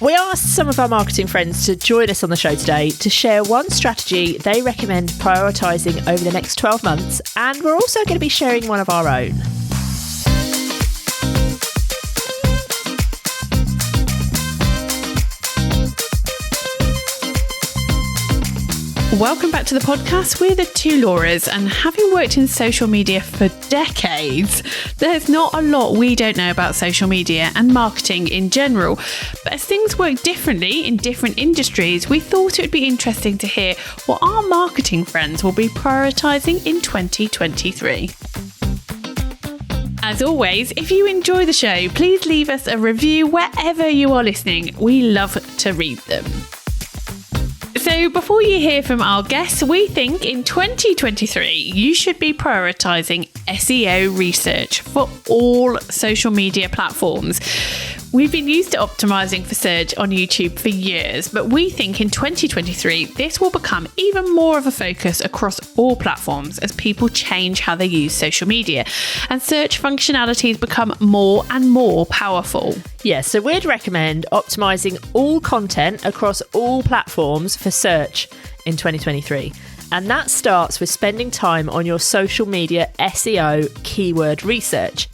We asked some of our marketing friends to join us on the show today to share one strategy they recommend prioritising over the next 12 months, and we're also going to be sharing one of our own. Welcome back to the podcast. We're the two Lauras, and having worked in social media for decades, there's not a lot we don't know about social media and marketing in general. But as things work differently in different industries, we thought it would be interesting to hear what our marketing friends will be prioritising in 2023. As always, if you enjoy the show, please leave us a review wherever you are listening. We love to read them. So before you hear from our guests, we think in 2023, you should be prioritising SEO research for all social media platforms. We've been used to optimising for search on YouTube for years, but we think in 2023, this will become even more of a focus across all platforms as people change how they use social media and search functionalities become more and more powerful. Yeah, so we'd recommend optimising all content across all platforms for search in 2023. And that starts with spending time on your social media SEO keyword research,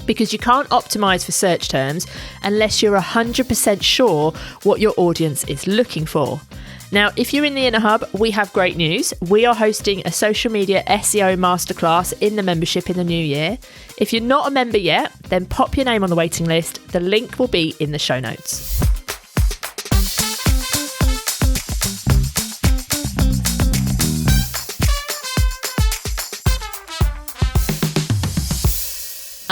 because you can't optimise for search terms unless you're 100% sure what your audience is looking for. Now, if you're in the Inner Hub, we have great news. We are hosting a social media SEO masterclass in the membership in the new year. If you're not a member yet, then pop your name on the waiting list. The link will be in the show notes.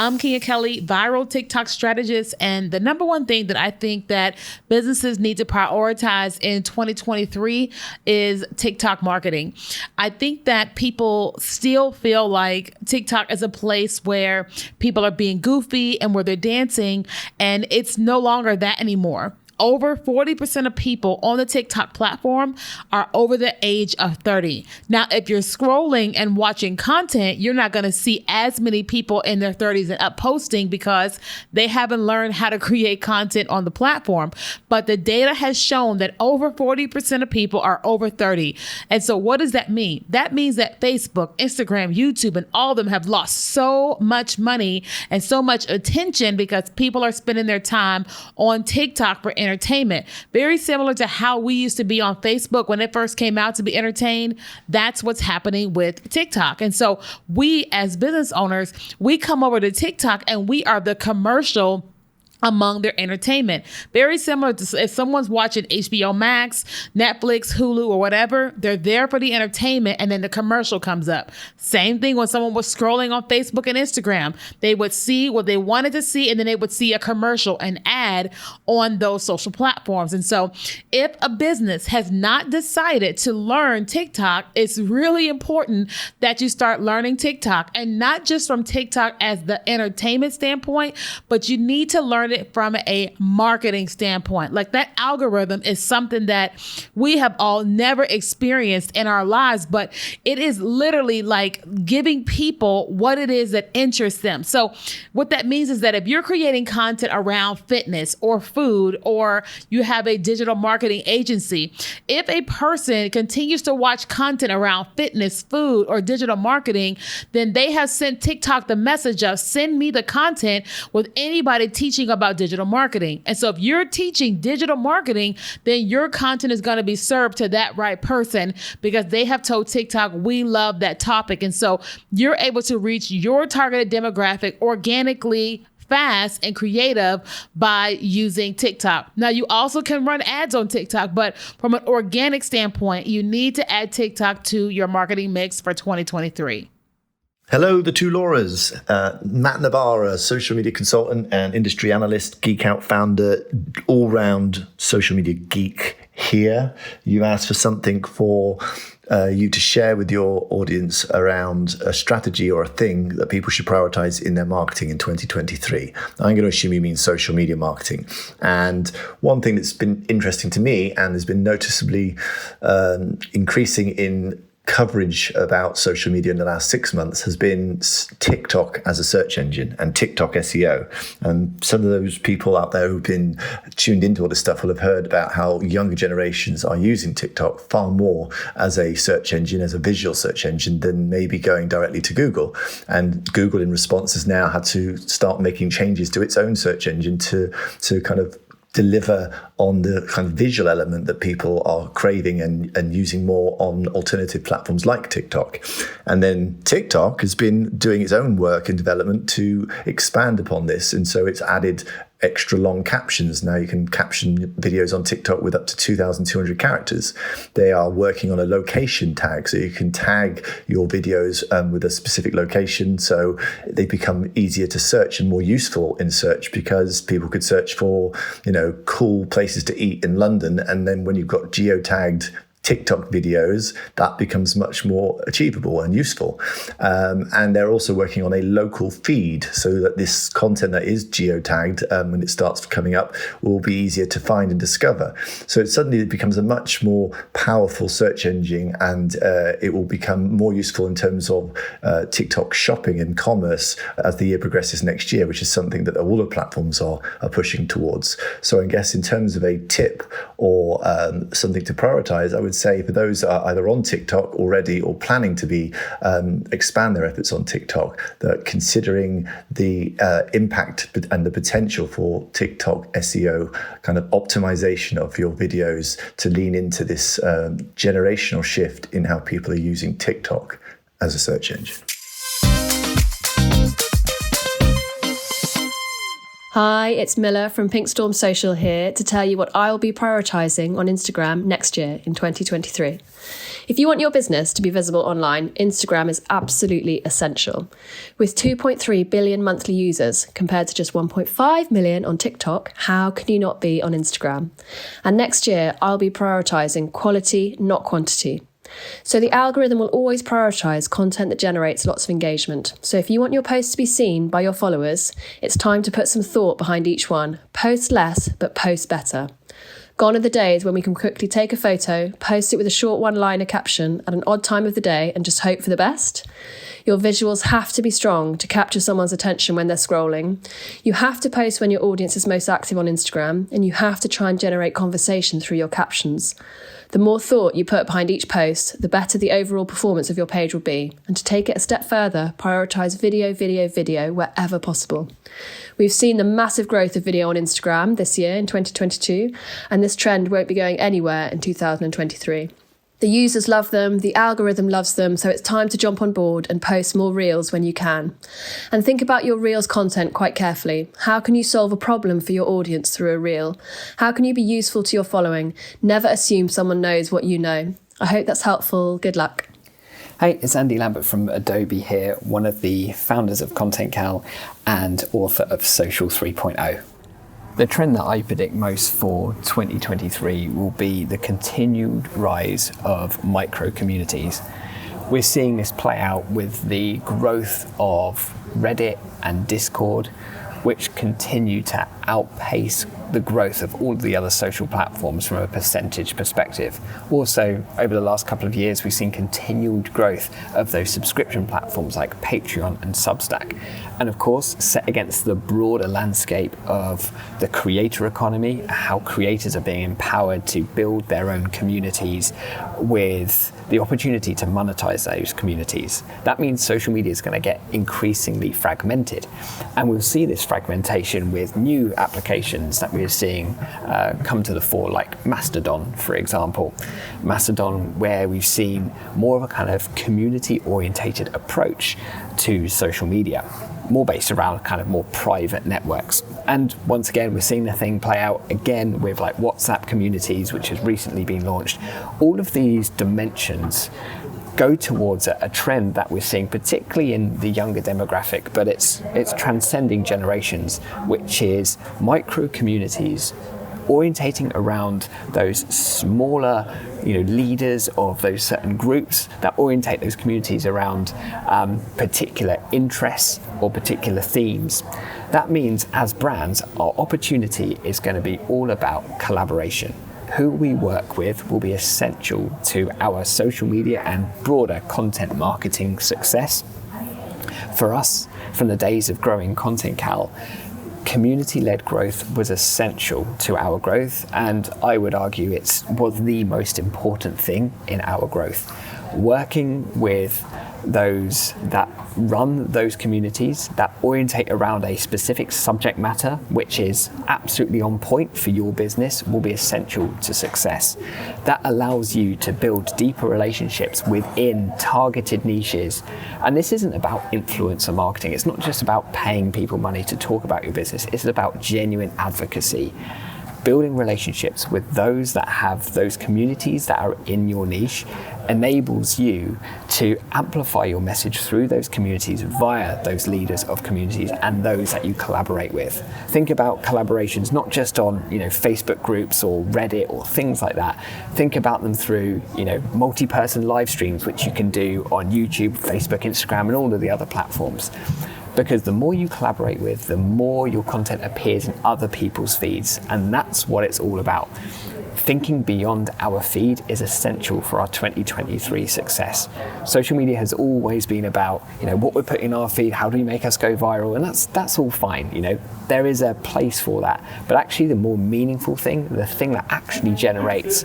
I'm Keenya Kelly, viral TikTok strategist, and the number one thing that I think that businesses need to prioritize in 2023 is TikTok marketing. I think that people still feel like TikTok is a place where people are being goofy and where they're dancing, and it's no longer that anymore. Over 40% of people on the TikTok platform are over the age of 30. Now, if you're scrolling and watching content, you're not going to see as many people in their 30s and up posting because they haven't learned how to create content on the platform. But the data has shown that over 40% of people are over 30. And so what does that mean? That means that Facebook, Instagram, YouTube, and all of them have lost so much money and so much attention because people are spending their time on TikTok for entertainment. Very similar to how we used to be on Facebook when it first came out to be entertained. That's what's happening with TikTok. And so we as business owners, we come over to TikTok and we are the commercial among their entertainment. Very similar to if someone's watching HBO Max, Netflix, Hulu, or whatever, they're there for the entertainment and then the commercial comes up. Same thing when someone was scrolling on Facebook and Instagram. They would see what they wanted to see and then they would see a commercial, an ad on those social platforms. And so if a business has not decided to learn TikTok, it's really important that you start learning TikTok, and not just from TikTok as the entertainment standpoint, but you need to learn it from a marketing standpoint. Like, that algorithm is something that we have all never experienced in our lives, but it is literally like giving people what it is that interests them. So what that means is that if you're creating content around fitness or food, or you have a digital marketing agency, if a person continues to watch content around fitness, food, or digital marketing, then they have sent TikTok the message of send me the content with anybody teaching about digital marketing. And so if you're teaching digital marketing, then your content is going to be served to that right person because they have told TikTok, we love that topic. And so you're able to reach your targeted demographic organically, fast, and creative by using TikTok. Now, you also can run ads on TikTok, but from an organic standpoint, you need to add TikTok to your marketing mix for 2023. Hello, the two Lauras. Matt Navarra, social media consultant and industry analyst, Geek Out founder, all-round social media geek here. You asked for something for you to share with your audience around a strategy or a thing that people should prioritize in their marketing in 2023. I'm going to assume you mean social media marketing. And one thing that's been interesting to me and has been noticeably increasing in coverage about social media in the last 6 months has been TikTok as a search engine and TikTok SEO. And some of those people out there who've been tuned into all this stuff will have heard about how younger generations are using TikTok far more as a search engine, as a visual search engine, than maybe going directly to Google. And Google, in response, has now had to start making changes to its own search engine to kind of deliver on the kind of visual element that people are craving and using more on alternative platforms like TikTok. And then TikTok has been doing its own work in development to expand upon this. And so it's added extra long captions. Now you can caption videos on TikTok with up to 2,200 characters. They are working on a location tag, so you can tag your videos with a specific location, so they become easier to search and more useful in search, because people could search for, cool places to eat in London, and then when you've got geotagged TikTok videos, that becomes much more achievable and useful. And they're also working on a local feed so that this content that is geotagged, when it starts coming up, will be easier to find and discover. So it becomes a much more powerful search engine, and it will become more useful in terms of TikTok shopping and commerce as the year progresses next year, which is something that all the platforms are pushing towards. So I guess in terms of a tip or something to prioritize, I would say for those that are either on TikTok already or planning to be expand their efforts on TikTok, that considering the impact and the potential for TikTok SEO kind of optimization of your videos to lean into this generational shift in how people are using TikTok as a search engine. Hi, it's Milla from Pink Storm Social here to tell you what I'll be prioritising on Instagram next year in 2023. If you want your business to be visible online, Instagram is absolutely essential. With 2.3 billion monthly users compared to just 1.5 million on TikTok, how can you not be on Instagram? And next year, I'll be prioritising quality, not quantity. So the algorithm will always prioritise content that generates lots of engagement. So if you want your post to be seen by your followers, it's time to put some thought behind each one. Post less, but post better. Gone are the days when we can quickly take a photo, post it with a short one-liner caption at an odd time of the day and just hope for the best. Your visuals have to be strong to capture someone's attention when they're scrolling. You have to post when your audience is most active on Instagram, and you have to try and generate conversation through your captions. The more thought you put behind each post, the better the overall performance of your page will be. And to take it a step further, prioritise video wherever possible. We've seen the massive growth of video on Instagram this year in 2022, and this trend won't be going anywhere in 2023. The users love them, the algorithm loves them, so it's time to jump on board and post more reels when you can. And think about your reels content quite carefully. How can you solve a problem for your audience through a reel? How can you be useful to your following? Never assume someone knows what you know. I hope that's helpful. Good luck. Hey, it's Andy Lambert from Adobe here, one of the founders of Content Cal and author of Social 3.0. The trend that I predict most for 2023 will be the continued rise of micro communities. We're seeing this play out with the growth of Reddit and Discord, which continue to outpace the growth of all of the other social platforms from a percentage perspective. Also, over the last couple of years, we've seen continued growth of those subscription platforms like Patreon and Substack. And of course, set against the broader landscape of the creator economy, how creators are being empowered to build their own communities with the opportunity to monetize those communities. That means social media is going to get increasingly fragmented. And we'll see this fragmentation with new applications that we're seeing come to the fore, like Mastodon, for example. Mastodon, where we've seen more of a kind of community-orientated approach to social media, more based around kind of more private networks. And once again, we're seeing the thing play out again with like WhatsApp communities, which has recently been launched. All of these dimensions go towards a trend that we're seeing, particularly in the younger demographic, but it's transcending generations, which is micro communities orientating around those smaller, leaders of those certain groups that orientate those communities around particular interests or particular themes. That means as brands, our opportunity is going to be all about collaboration. who we work with will be essential to our social media and broader content marketing success. For us, from the days of growing Content Cal, community-led growth was essential to our growth, and I would argue it was the most important thing in our growth. Working with those that run those communities that orientate around a specific subject matter which is absolutely on point for your business will be essential to success. That allows you to build deeper relationships within targeted niches. And this isn't about influencer marketing. It's not just about paying people money to talk about your business. It's about genuine advocacy. Building relationships with those that have those communities that are in your niche enables you to amplify your message through those communities via those leaders of communities and those that you collaborate with. Think about collaborations not just on, Facebook groups or Reddit or things like that. Think about them through, multi-person live streams, which you can do on YouTube, Facebook, Instagram, and all of the other platforms. Because the more you collaborate with, the more your content appears in other people's feeds. And that's what it's all about. Thinking beyond our feed is essential for our 2023 success. Social media has always been about, what we're putting in our feed, how do we make us go viral? And that's all fine, There is a place for that. But actually the more meaningful thing, the thing that actually generates,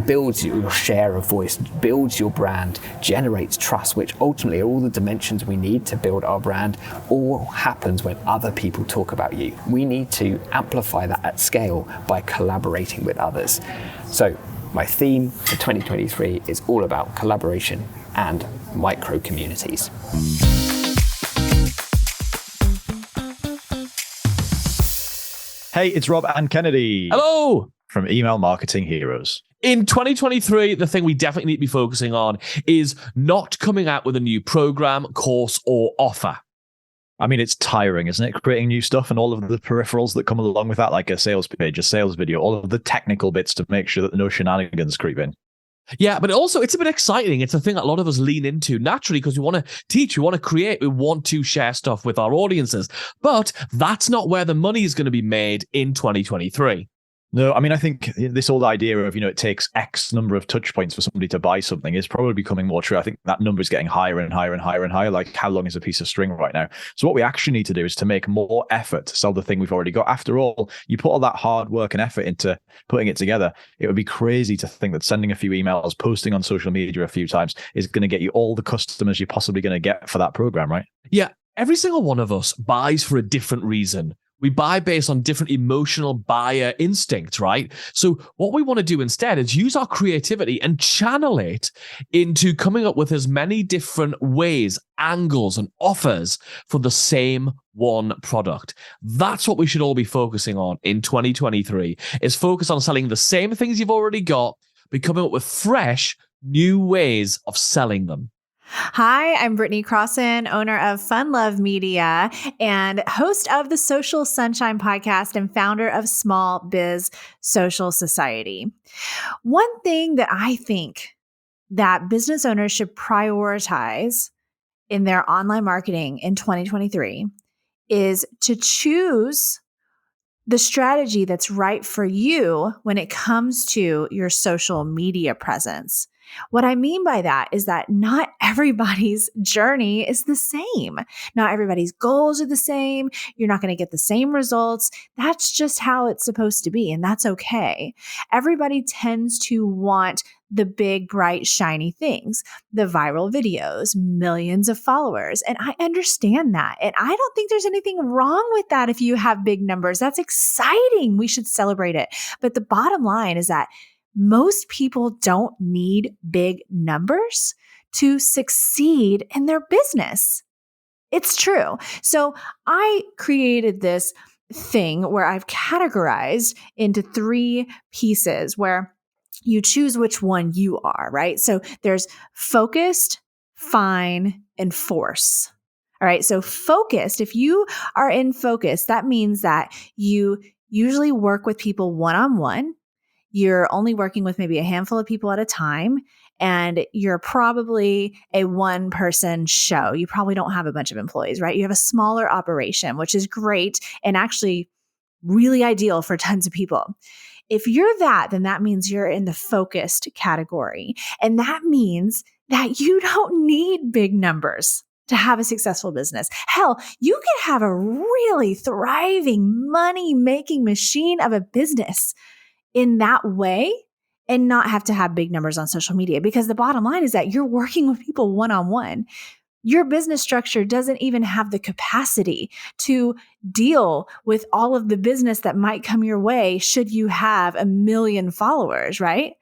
builds your share of voice, builds your brand, generates trust, which ultimately are all the dimensions we need to build our brand, all happens when other people talk about you. We need to amplify that at scale by collaborating with others. So my theme for 2023 is all about collaboration and micro communities. Hey, it's Rob and Kennedy. Hello! From Email Marketing Heroes. In 2023, the thing we definitely need to be focusing on is not coming out with a new program, course, or offer. I mean, it's tiring, isn't it? Creating new stuff and all of the peripherals that come along with that, like a sales page, a sales video, all of the technical bits to make sure that no shenanigans creep in. Yeah, but also it's a bit exciting. It's a thing that a lot of us lean into naturally because we want to teach, we want to create, we want to share stuff with our audiences. But that's not where the money is going to be made in 2023. No, I mean, I think this old idea of, it takes X number of touch points for somebody to buy something is probably becoming more true. I think that number is getting higher and higher and higher and higher. Like, how long is a piece of string right now? So what we actually need to do is to make more effort to sell the thing we've already got. After all, you put all that hard work and effort into putting it together. It would be crazy to think that sending a few emails, posting on social media a few times is going to get you all the customers you're possibly going to get for that program, right? Yeah, every single one of us buys for a different reason. We buy based on different emotional buyer instincts, right? So what we want to do instead is use our creativity and channel it into coming up with as many different ways, angles, and offers for the same one product. That's what we should all be focusing on in 2023, is focus on selling the same things you've already got, but coming up with fresh, new ways of selling them. Hi, I'm Britney Crosson, owner of Fun Love Media and host of the Social Sunshine podcast and founder of Small Biz Social Society. One thing that I think that business owners should prioritize in their online marketing in 2023 is to choose the strategy that's right for you when it comes to your social media presence. What I mean by that is that not everybody's journey is the same. Not everybody's goals are the same. You're not going to get the same results. That's just how it's supposed to be, and that's okay. Everybody tends to want the big, bright, shiny things, the viral videos, millions of followers. And I understand that. And I don't think there's anything wrong with that if you have big numbers. That's exciting. We should celebrate it. But the bottom line is that most people don't need big numbers to succeed in their business. It's true. So I created this thing where I've categorized into 3 pieces where you choose which one you are, right? So there's focused, fine, and force. All right. So focused, if you are in focus, that means that you usually work with people one-on-one. You're only working with maybe a handful of people at a time, and you're probably a one-person show. You probably don't have a bunch of employees, right? You have a smaller operation, which is great and actually really ideal for tons of people. if you're that, then that means you're in the focused category. And that means that you don't need big numbers to have a successful business. Hell, you can have a really thriving, money-making machine of a business in that way and not have to have big numbers on social media, because the bottom line is that you're working with people one-on-one. Your business structure doesn't even have the capacity to deal with all of the business that might come your way should you have 1 million followers, right?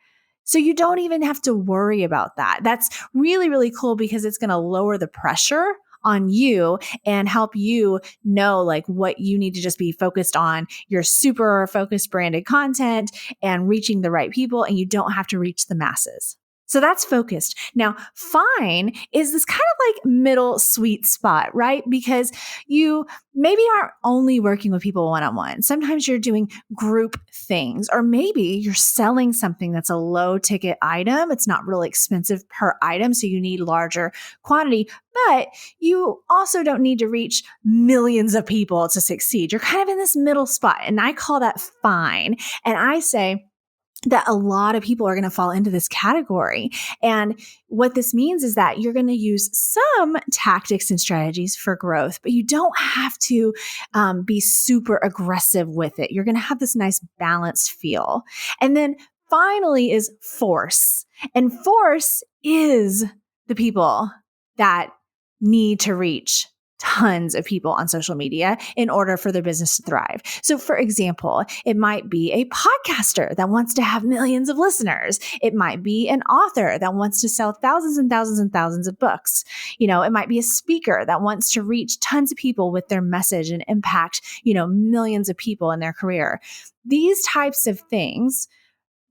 So you don't even have to worry about that. That's really, really cool because it's going to lower the pressure on you and help you know like what you need to just be focused on, your super focused branded content and reaching the right people, and you don't have to reach the masses. So that's focused. Now, fine is this kind of like middle sweet spot, right? Because you maybe aren't only working with people one-on-one. Sometimes you're doing group things, or maybe you're selling something that's a low ticket item. It's not really expensive per item, so you need larger quantity, but you also don't need to reach millions of people to succeed. You're kind of in this middle spot, and I call that fine. And I say that a lot of people are going to fall into this category. And what this means is that you're going to use some tactics and strategies for growth, but you don't have to be super aggressive with it. You're going to have this nice balanced feel. And then finally is force. And force is the people that need to reach tons of people on social media in order for their business to thrive. So for example, it might be a podcaster that wants to have millions of listeners. It might be an author that wants to sell thousands and thousands and thousands of books. You know, it might be a speaker that wants to reach tons of people with their message and impact, you know, millions of people in their career. These types of things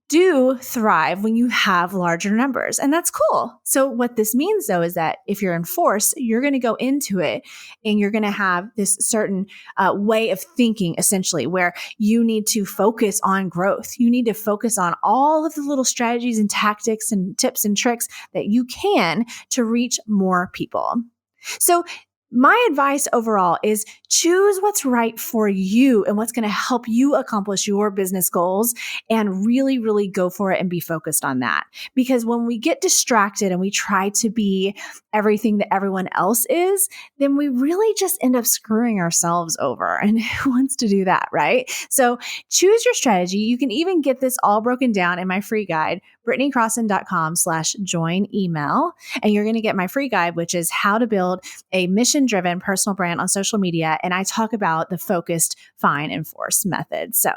do thrive when you have larger numbers. And that's cool. So what this means though, is that if you're in force, you're going to go into it and you're going to have this certain way of thinking, essentially, where you need to focus on growth. You need to focus on all of the little strategies and tactics and tips and tricks that you can to reach more people. So my advice overall is choose what's right for you and what's going to help you accomplish your business goals, and really, really go for it and be focused on that. Because when we get distracted and we try to be everything that everyone else is, then we really just end up screwing ourselves over. And who wants to do that, right? So choose your strategy. You can even get this all broken down in my free guide, BritneyCrosson.com/join email. And you're going to get my free guide, which is how to build a mission-driven personal brand on social media. And I talk about the focused, fine, and force method. So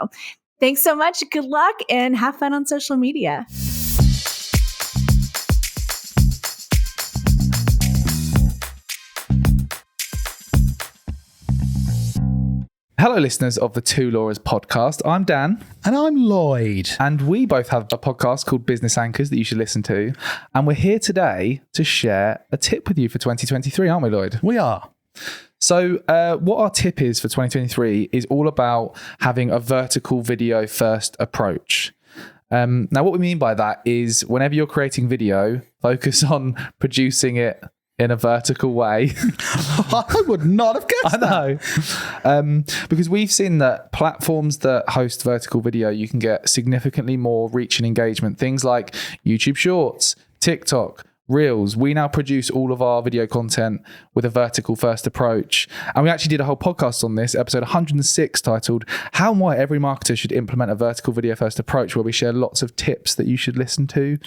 thanks so much. Good luck and have fun on social media. Hello, listeners of the Two Laura's podcast. I'm Dan. And I'm Lloyd. And we both have a podcast called Business Anchors that you should listen to. And we're here today to share a tip with you for 2023, aren't we, Lloyd? We are. So what our tip is for 2023 is all about having a vertical video first approach. Now, what we mean by that is whenever you're creating video, focus on producing it in a vertical way. I would not have guessed that. I know. Because we've seen that platforms that host vertical video, you can get significantly more reach and engagement. Things like YouTube Shorts, TikTok, Reels. We now produce all of our video content with a vertical first approach. And we actually did a whole podcast on this, episode 106, titled How and Why Every Marketer Should Implement a Vertical Video First Approach, where we share lots of tips that you should listen to.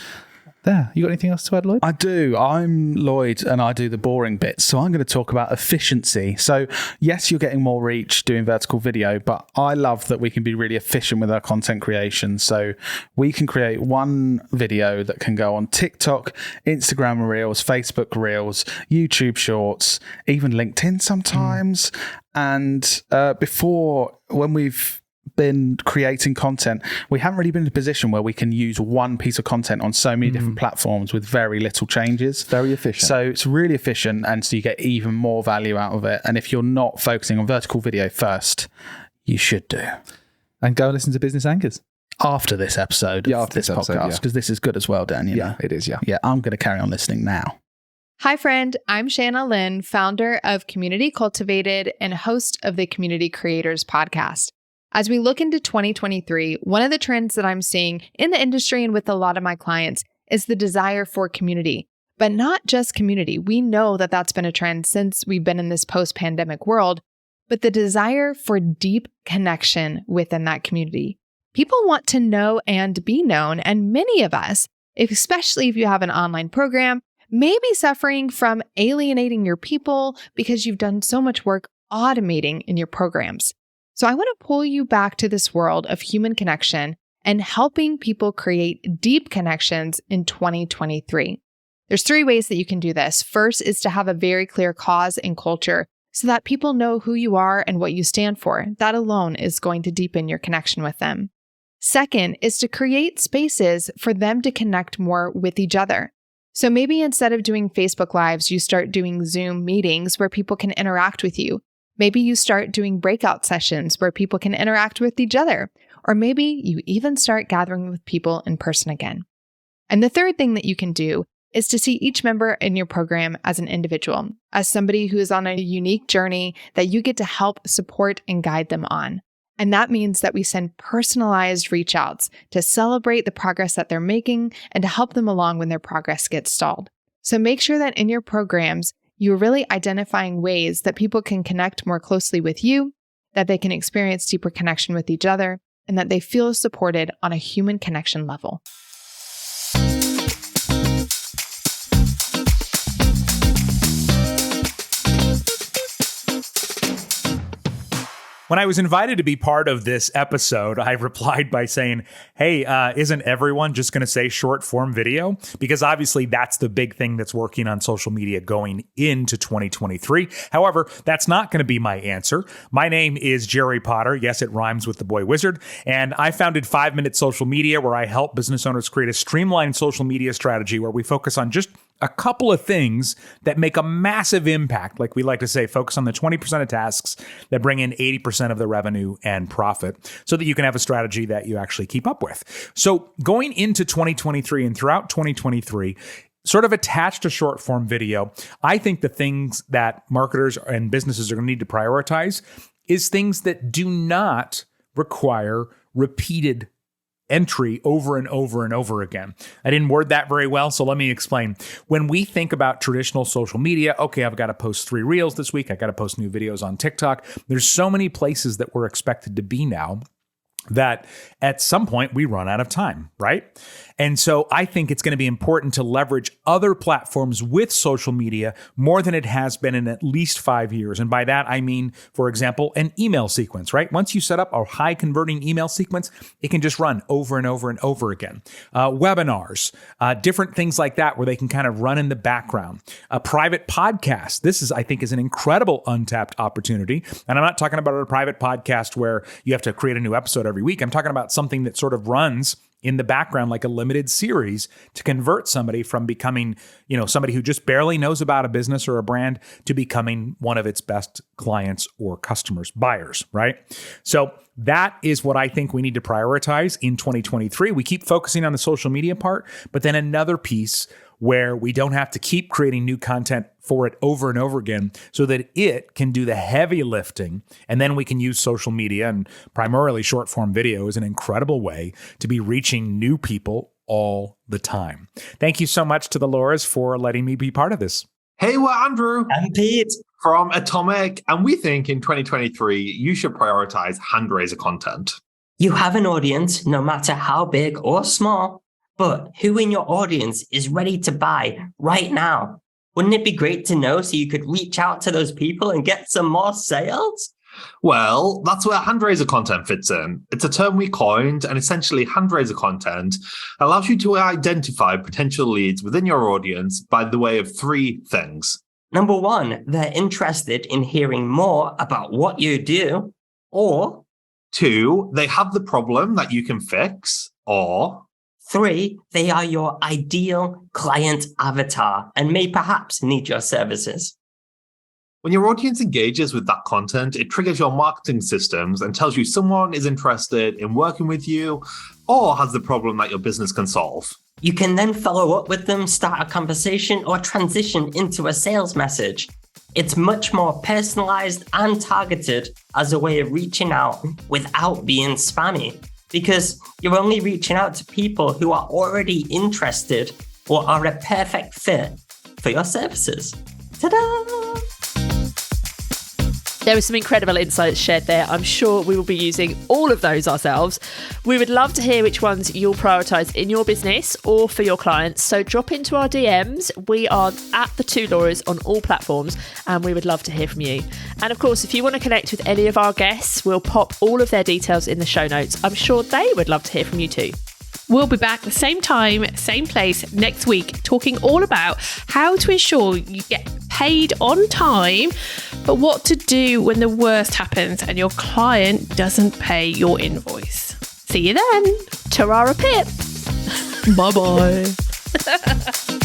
There. You got anything else to add, Lloyd? I do. I'm Lloyd and I do the boring bits. So I'm going to talk about efficiency. So yes, you're getting more reach doing vertical video, but I love that we can be really efficient with our content creation. So we can create one video that can go on TikTok, Instagram Reels, Facebook Reels, YouTube Shorts, even LinkedIn sometimes. And before, when we've been creating content, we haven't really been in a position where we can use one piece of content on so many different platforms with very little changes. Very efficient. So it's really efficient, and so you get even more value out of it. And if you're not focusing on vertical video first, you should do. And go and listen to Business Anchors. After this episode of this podcast, because this is good as well, Dan. You know? It is, yeah. Yeah, I'm going to carry on listening now. Hi, friend. I'm Shana, Lynn, founder of Community Cultivated and host of the Community Creators Podcast. As we look into 2023, one of the trends that I'm seeing in the industry and with a lot of my clients is the desire for community, but not just community. We know that that's been a trend since we've been in this post-pandemic world, but the desire for deep connection within that community. People want to know and be known, and many of us, especially if you have an online program, may be suffering from alienating your people because you've done so much work automating in your programs. So I want to pull you back to this world of human connection and helping people create deep connections in 2023. There's 3 ways that you can do this. First is to have a very clear cause and culture so that people know who you are and what you stand for. That alone is going to deepen your connection with them. Second is to create spaces for them to connect more with each other. So maybe instead of doing Facebook Lives, you start doing Zoom meetings where people can interact with you. Maybe you start doing breakout sessions where people can interact with each other. Or maybe you even start gathering with people in person again. And the third thing that you can do is to see each member in your program as an individual, as somebody who is on a unique journey that you get to help support and guide them on. And that means that we send personalized reach outs to celebrate the progress that they're making and to help them along when their progress gets stalled. So make sure that in your programs, you're really identifying ways that people can connect more closely with you, that they can experience deeper connection with each other, and that they feel supported on a human connection level. When I was invited to be part of this episode, I replied by saying, hey, isn't everyone just going to say short form video? Because obviously that's the big thing that's working on social media going into 2023. However, that's not going to be my answer. My name is Jerry Potter. Yes, it rhymes with the boy wizard. And I founded 5 Minute Social Media, where I help business owners create a streamlined social media strategy where we focus on just a couple of things that make a massive impact. Like we like to say, focus on the 20% of tasks that bring in 80% of the revenue and profit so that you can have a strategy that you actually keep up with. So going into 2023 and throughout 2023, sort of attached to short form video, I think the things that marketers and businesses are going to need to prioritize is things that do not require repeated entry over and over and over again. I didn't word that very well, so let me explain. When we think about traditional social media, okay, I've got to post 3 reels this week. I got to post new videos on TikTok. There's so many places that we're expected to be now that at some point we run out of time, right? And so I think it's going to be important to leverage other platforms with social media more than it has been in at least 5 years. And by that, I mean, for example, an email sequence, right? Once you set up a high converting email sequence, it can just run over and over and over again. Webinars, different things like that where they can kind of run in the background. A private podcast. This I think is an incredible untapped opportunity. And I'm not talking about a private podcast where you have to create a new episode every week. I'm talking about something that sort of runs in the background like a limited series to convert somebody from becoming, somebody who just barely knows about a business or a brand to becoming one of its best clients or customers, buyers, right? So that is what I think we need to prioritize in 2023. We keep focusing on the social media part, but then another piece where we don't have to keep creating new content for it over and over again so that it can do the heavy lifting. And then we can use social media and primarily short form video as an incredible way to be reaching new people all the time. Thank you so much to the Lauras for letting me be part of this. Hey, we're Andrew and Pete from Atomic, and we think in 2023, you should prioritize hand raiser content. You have an audience, no matter how big or small, but who in your audience is ready to buy right now? Wouldn't it be great to know so you could reach out to those people and get some more sales? Well, that's where hand raiser content fits in. It's a term we coined, and essentially hand raiser content allows you to identify potential leads within your audience by the way of 3 things. Number 1, they're interested in hearing more about what you do. Or 2, they have the problem that you can fix. Or 3, they are your ideal client avatar and may perhaps need your services. When your audience engages with that content, it triggers your marketing systems and tells you someone is interested in working with you or has the problem that your business can solve. You can then follow up with them, start a conversation, or transition into a sales message. It's much more personalized and targeted as a way of reaching out without being spammy, because you're only reaching out to people who are already interested or are a perfect fit for your services. Ta-da! There were some incredible insights shared there. I'm sure we will be using all of those ourselves. We would love to hear which ones you'll prioritise in your business or for your clients. So drop into our DMs. We are at the Two Lauras on all platforms, and we would love to hear from you. And of course, if you want to connect with any of our guests, we'll pop all of their details in the show notes. I'm sure they would love to hear from you too. We'll be back the same time, same place next week, talking all about how to ensure you get paid on time, but what to do when the worst happens and your client doesn't pay your invoice. See you then. Ta-ra, Pip. Bye-bye.